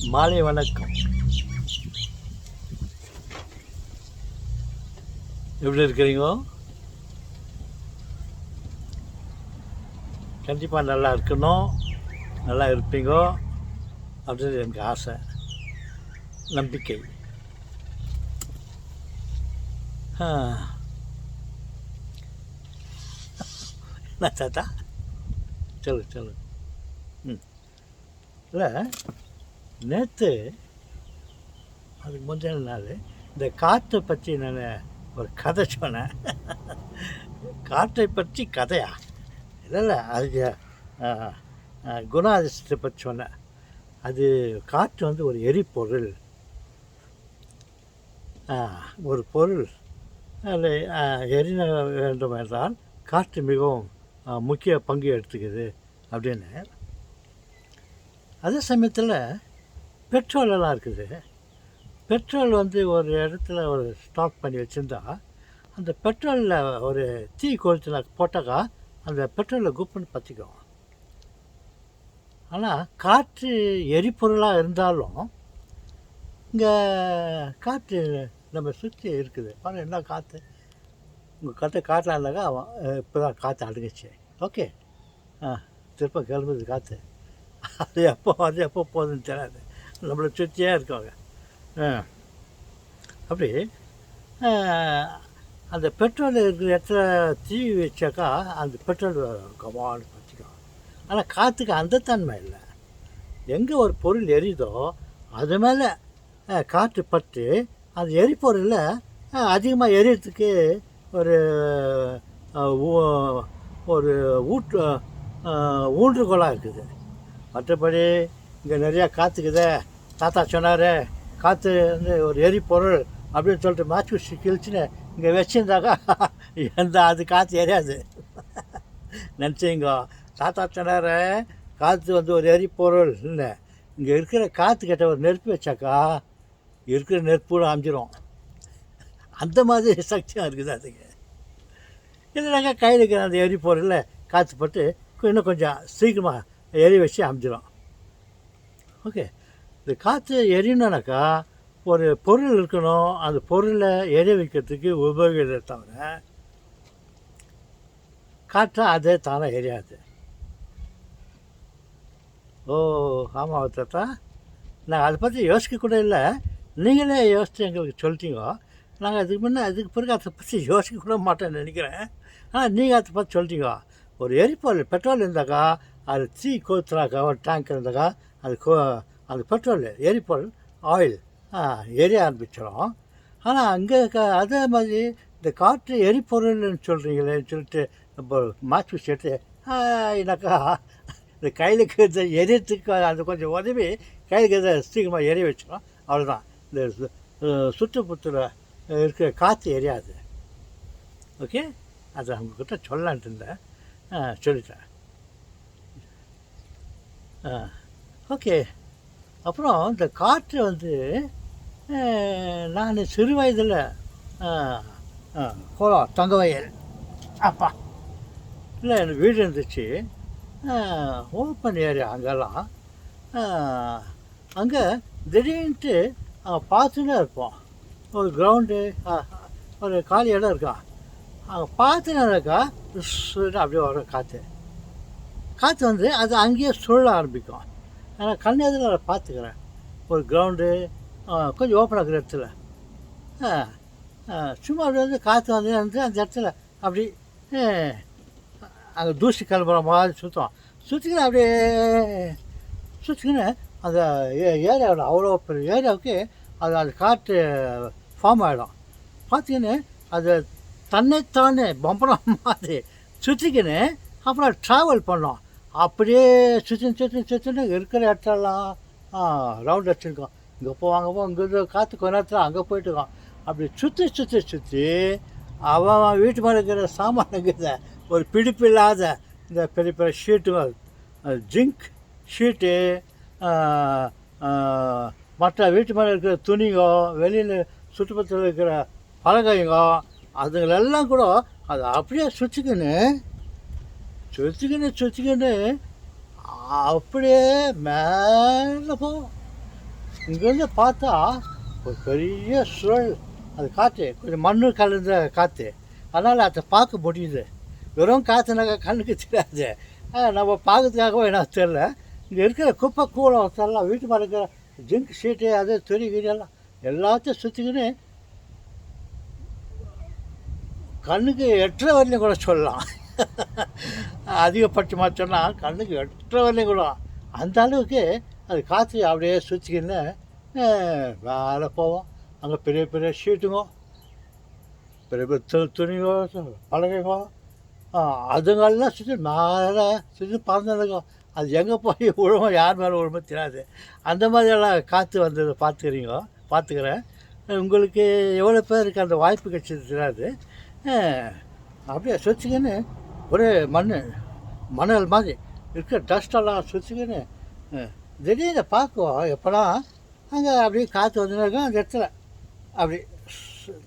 மாலை வணக்கம். எப்படி இருக்கிறீங்க? கண்டிப்பாக நல்லா இருக்கணும், நல்லா இருப்பீங்க அப்படின்னு எனக்கு ஆசை, நம்பிக்கை. என்ன தாத்தா? சொல்லு. இல்லை, நேற்று அதுக்கு முந்தின நாள் இந்த காற்றை பற்றி நான் ஒரு கதை சொன்னேன். காற்றை பற்றி கதையா? இல்லை அது குணாதிசயத்தை பற்றி சொன்னேன். அது காற்று வந்து ஒரு எரிபொருள். ஒரு பொருள் அதில் எரின வேண்டும் என்றால் காற்று மிகவும் முக்கிய பங்கு எடுத்துக்குது அப்படின்னு. அதே சமயத்தில் பெட்ரோல் எல்லாம் இருக்குது. பெட்ரோல் வந்து ஒரு இடத்துல ஒரு ஸ்டாக் பண்ணி வச்சுருந்தா அந்த பெட்ரோலில் ஒரு தீ கொளுத்துல போட்டாக்கா அந்த பெட்ரோலில் குப்புன்னு பற்றிக்கும். ஆனால் காற்று எரிபொருளாக இருந்தாலும் இங்கே காற்று நம்ம சுற்றி இருக்குது. பாருங்கள் என்ன காற்று. உங்கள் காற்றில் இருந்தாக்கா இப்போ தான் காற்று அடங்குச்சு. ஓகே, திருப்ப கிளம்புது காற்று. அது எப்போ போகுதுன்னு தெரியாது, நம்மளை சுற்றியே இருக்காங்க. அப்படி அந்த பெட்ரோல் இருக்கிற இடத்துல தீ வச்சாக்கா அந்த பெட்ரோல் கவான்னு பற்றிக்கும். ஆனால் காற்றுக்கு அந்த தன்மை இல்லை. எங்கே ஒரு பொருள் எரியுதோ அது மேலே காற்று பட்டு அந்த எரிபொருளில் அதிகமாக எரியறதுக்கு ஒரு ஒரு ஊன்றுகோலாக இருக்குது. மற்றபடி இங்கே நிறையா காற்றுக்குதே. தாத்தா சொன்னார் காற்று வந்து ஒரு எரிபொருள் அப்படின்னு சொல்லிட்டு மாச்சு கிழிச்சுன்னு இங்கே வச்சுருந்தாக்கா அது காற்று எரியாது. நினச்சிங்க, தாத்தா சொன்னார் காற்று வந்து ஒரு எரிபொருள் இல்லை. இங்கே இருக்கிற காற்று கிட்ட ஒரு நெருப்பு வச்சாக்கா இருக்கிற நெருப்பு அமைஞ்சிரும். அந்த மாதிரி சக்தியாக இருக்குது அதுக்கு. இல்லைனாக்கா கையில் இருக்கிற அந்த எரிபொருளில் காற்று பட்டு இன்னும் கொஞ்சம் சீக்கிரமாக எரி வச்சு அமைஞ்சிரும். ஓகே, இந்த காற்று எரியணுனாக்கா ஒரு பொருள் இருக்கணும். அந்த பொருளை எரிய வைக்கிறதுக்கு உபயோகிக்கிறத தவிர காற்றை அதே தானே எரியாது. ஓ ஆமாம் தாத்தா, நான் அதை பற்றி யோசிக்க கூட இல்லை. நீங்களே யோசித்து எங்களுக்கு சொல்லிட்டீங்க. நாங்கள் அதுக்கு பிறகு அதை பற்றி யோசிக்க கூட மாட்டேன்னு நினைக்கிறேன். ஆனால் நீங்கள் அதை பற்றி சொல்லிட்டீங்க. ஒரு எரிபொருள் பெட்ரோல் இருந்தாக்கா அது தீ கொளுத்துனாக்கா ஒரு டேங்க் இருந்தாக்கா அந்த பெட்ரோல் எரிபொருள் ஆயில் எரிய ஆரம்பிச்சிடும். ஆனால் அங்கே அதே மாதிரி இந்த காற்று எரிபொருள்னு சொல்கிறீங்களேன்னு சொல்லிட்டு நம்ம மாற்றி வச்சுட்டு எனக்கா இந்த கையில் இருக்கிறத எரியத்துக்கு அது கொஞ்சம் உதவி கையில் இருக்கிறத சீக்கிரமாக எரிய வச்சிடும். அவ்வளோதான். இந்த சுற்றுப்புறத்தில் இருக்கிற காற்று எரியாது. ஓகே, அதை அவங்கக்கிட்ட சொல்லலான்ட்டு இருந்தேன், சொல்லிட்டேன். ஓகே, அப்புறம் இந்த காற்று வந்து நான் சிறு வயதில் குளம் தங்கவயல் அப்பா இல்லை எனக்கு வீடு இருந்துச்சு. ஓப்பன் ஏரியா அங்கெல்லாம். அங்கே திடீர்னுட்டு பார்த்துன்னே இருப்போம். ஒரு கிரவுண்டு ஒரு காலி இடம் இருக்கான். அங்கே பார்த்துனாக்கா அப்படியே வரும் காற்று வந்து அது அங்கேயே சுழல ஆரம்பிக்கும். ஆனால் கண் எதில் அதை பார்த்துக்கிறேன். ஒரு கிரவுண்டு கொஞ்சம் ஓப்பன் ஆகிற இடத்துல சும்மா அப்படி வந்து காற்று வந்து அந்த இடத்துல அப்படி அங்கே தூசி கிளம்புற மாதிரி சுற்றிக்கின்னு அப்படியே சுற்றிக்கின்னு அந்த ஏரியாவில் அவ்வளோ பெரிய ஏரியாவுக்கு அது காற்று ஃபார்ம் ஆகிடும். பார்த்திங்கன்னு அது தன்னைத்தானே பம்பரம் மாதிரி சுற்றிக்கின்னு அப்புறம் ட்ராவல் பண்ணோம். அப்படியே சுற்றின்னு இருக்கிற இடத்துலலாம் ரவுண்ட் அடிச்சுருக்கோம். இங்கே போவாங்க இங்கே காற்று கொஞ்ச நேரத்தில் அங்கே போயிட்டுருக்கோம். அப்படி சுற்றி அவன் வீட்டு மேலே இருக்கிற சாமானுங்கிற ஒரு பிடிப்பு இல்லாத இந்த பெரிய பெரிய ஷீட்டுங்க, ஜிங்க் ஷீட்டு, மற்ற வீட்டு மேலே இருக்கிற துணிங்கோ, வெளியில் சுற்றுப்பத்தில் இருக்கிற பலகைங்கோ, அதுங்களெல்லாம் கூட அதை அப்படியே சுற்றிக்கின்னு அப்படியே மேலே போகும். இங்கேருந்து பார்த்தா ஒரு பெரிய சுழல், அது காற்று கொஞ்சம் மண் கலந்த காற்று, அதனால் அதை பார்க்க முடியுது. வெறும் காற்றுனாக்கா கண்ணுக்கு தெரியாது. நம்ம பார்க்கறதுக்காகவோ என்ன தெரில. இங்கே இருக்கிற குப்பை கூலம் வீட்டு மேலே இருக்கிற ஜிங்க் ஷீட்டு அது துணி கீரியெல்லாம் எல்லாத்தையும் சுற்றிக்கின்னு கண்ணுக்கு எட்டுற வரலையும் கூட சொல்லலாம். அதிகபட்சமாக சொன்னால் கண்ணுக்கு எட்டுற வரலையும் கூட அந்த அளவுக்கு அது காற்று அப்படியே சுற்றிக்கின்னு மேலே போவோம். அங்கே பெரிய பெரிய ஷீட்டுங்கோ, பெரிய பெரிய துணிங்கோ, பலகைங்கோ, அதுங்கெல்லாம் சுற்றி மேலே சுற்றி பறந்துருக்கும். அது எங்கே போய் விழுமோ, யார் மேலே விழுமோ தெரியாது. அந்த மாதிரியெல்லாம் காற்று வந்தது பார்த்துக்கிறேன். உங்களுக்கு எவ்வளோ பேருக்கு அந்த வாய்ப்பு கிடச்சது தெரியாது. அப்படியே சுற்றிக்கின்னு ஒரே மணல் மாதிரி இருக்கிற டஸ்டெல்லாம் சுற்றிக்கின்னு திடீர்னு பார்க்குவோம். எப்போனா அங்கே அப்படியே காற்று வந்துருக்கும், அந்த இடத்துல அப்படி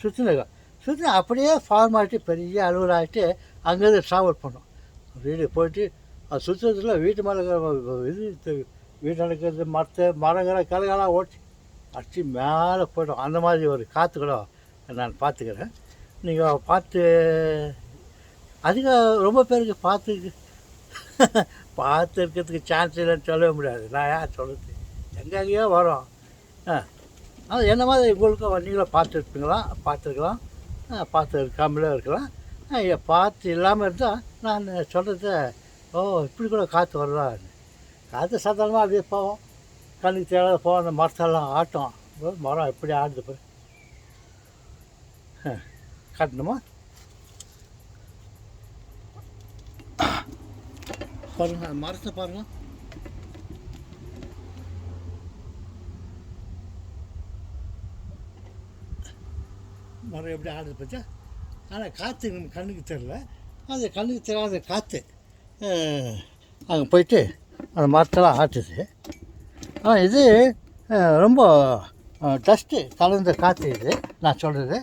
சுற்றினுக்கும். சுற்றி அப்படியே ஃபார்மாலிட்டி பெரிய அலுவலாகிட்டு அங்கேருந்து ட்ராவல் பண்ணோம். வீடு போயிட்டு அது சுற்றுறதுல வீட்டு மேலே இது வீட்டில் இருக்கிறது மரங்களை கிளைகளாக ஓட்டி அடிச்சு மேலே போய்டும். அந்த மாதிரி ஒரு காற்று கூட நான் பார்த்துக்கிறேன். நீங்கள் பார்த்து ரொம்ப பேருக்கு பார்த்து இருக்கிறதுக்கு சான்ஸ் இல்லைன்னு சொல்லவே முடியாது. நான் யார் சொல்கிறது, எங்கெங்கேயோ வரோம். அது என்ன மாதிரி உங்களுக்கும் நீங்களும் பார்த்துருக்கலாம், பார்த்து இருக்காமலே இருக்கலாம். பார்த்து இல்லாமல் இருந்தால் நான் சொல்கிறத இப்படி கூட காற்று வரலாம். காற்று சாதாரணமாக அப்படியே போவோம், கண்ணுக்கு தேடாத போவோம். அந்த மரத்தெல்லாம் ஆட்டம், மரம் எப்படி ஆடுது போய் காட்டணுமா பாருங்கள், மரத்தை பாருங்கள். மரம் எப்படி ஆடுது பார்த்தா. ஆனால் காற்று நம்ம கண்ணுக்கு தெரில. அந்த கண்ணுக்கு தெரியாத காற்று அங்கே போயிட்டு அந்த மரத்தெல்லாம் ஆட்டுது. ஆனால் இது ரொம்ப டஸ்ட்டு கலந்த காற்று இது நான் சொல்கிறது.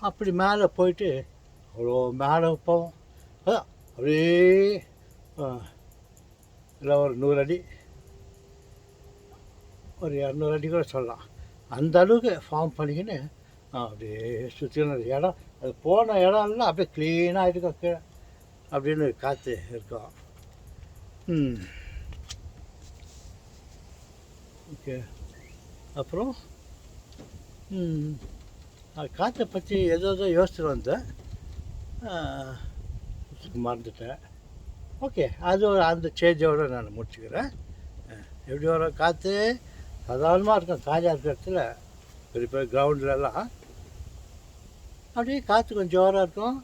அப்படி மேலே போயிட்டு அவ்வளோ மேலே போவோம். அப்படியே இல்லை ஒரு 100 அடி, ஒரு 200 அடி கூட சொல்லலாம். அந்த அளவுக்கு ஃபார்ம் பண்ணிக்கின்னு அப்படியே சுற்றின இடம், அது போன இடம்லாம் அப்படியே க்ளீனாக இருக்கும் கீழே அப்படின்னு காற்று இருக்கும். ஓகே. அப்புறம் காற்றை பற்றி ஏதோ யோசிச்சுட்டு வந்தேன், மறந்துட்டேன். ஓகே, அது அந்த சேஞ்சோடு நான் முடிச்சுக்கிறேன். எப்படி வரும் காற்று சாதாரணமாக இருக்கும். காஜா இருக்கிற இடத்துல பெரிய பெரிய கிரவுண்ட்லலாம் அப்படியே காற்று கொஞ்சம் ஜோராக இருக்கும்.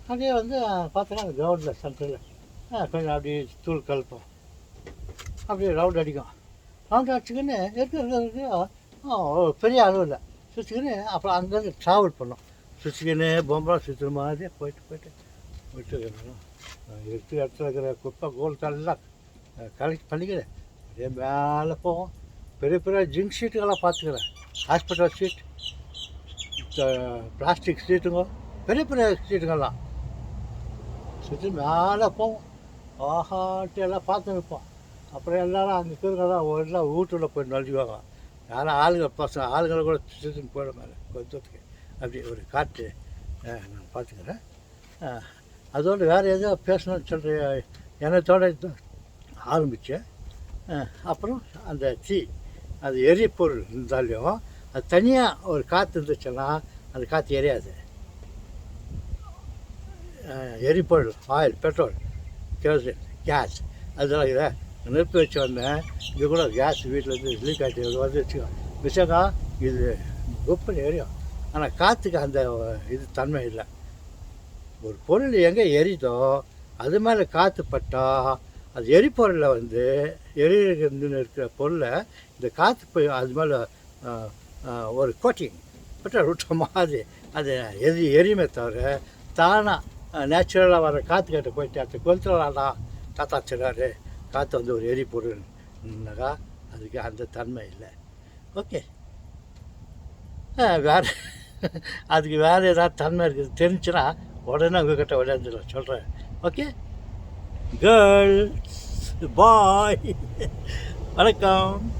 அப்படியே பார்த்தோன்னா அந்த கிரவுண்டில் சென்டரில் கொஞ்சம் அப்படியே தூள் கலப்போம், அப்படியே ரவுண்ட் அடிக்கும். ரவுண்ட் அடிச்சுக்கின்னு இருக்கிற பெரிய அளவில் சுற்றிக்கின்னு அப்புறம் அங்கேருந்து ட்ராவல் பண்ணோம். சுற்றிக்கின்னு பொம்பளை சுற்றுற மாதிரியே போயிட்டு இருக்கிற இடத்துல இருக்கிற குப்பை கோல்தெல்லாம் கலெக்ட் பண்ணிக்கிறேன். அப்படியே மேலே போவோம். பெரிய பெரிய ஜிங்க் ஷீட்டுகள்லாம் பார்த்துக்கிறேன். ஹாஸ்பிட்டல் ஷீட், பிளாஸ்டிக் ஷீட்டுங்க, பெரிய பெரிய ஷீட்டுங்கள்லாம் சுற்றி மேலே போவோம். ஆஹாட்டு எல்லாம் பார்த்து நிற்போம். அப்புறம் எல்லோரும் அங்கே இருக்கிறவங்களாம் எல்லாம் வீட்டுள்ள போய் நுழைஞ்சுவாங்க. யாரும் ஆளுங்களை கூட சுற்றின்னு போயிட மேலே கொஞ்சத்துக்கு அப்படி ஒரு காற்று நான் பார்த்துக்கிறேன். அதோடு வேறு ஏதோ பேசணும்னு சொல்கிற எண்ணத்தோடு ஆரம்பித்தேன். அப்புறம் அந்த அது எரிபொருள் இருந்தாலும் அது தனியாக ஒரு காற்று இருந்துச்சுன்னா அந்த காற்று எரியாது. எரிபொருள், ஆயில், பெட்ரோல், கெரோசின், கேஸ் அதெல்லாம் இதை நிறுத்தி வச்சு வந்தேன். இது கூட கேஸ் வீட்டில் லீக் ஆகிட்டு வச்சுக்கோ விஷயக்கா இது குப்பன் எரியும். ஆனால் காற்றுக்கு அந்த இது தன்மை இல்லை. ஒரு பொருள் எங்கே எரிதோ அது மேலே காற்று பட்டால் அது எரிபொருளில் இருக்கிற பொருளை இந்த காற்று போய் அது மேலே ஒரு கோட்டிங் பட்ட விட்ட மாதிரி அது எரியுமே தவிர தானாக நேச்சுரலாக வர காற்று கிட்ட போயிட்டு அந்த கொளுத்துறாடா தாத்தா சொல்கிறாரு காற்று ஒரு எரிபொருள்னாக்கா அதுக்கு அந்த தன்மை இல்லை. ஓகே, வேறு அதுக்கு வேறு ஏதாவது தன்மை இருக்குது தெரிஞ்சுன்னா உடனே உங்கள்கிட்ட விளையாண்டுலாம் சொல்கிறேன். Okay girls. பாய். வணக்கம்.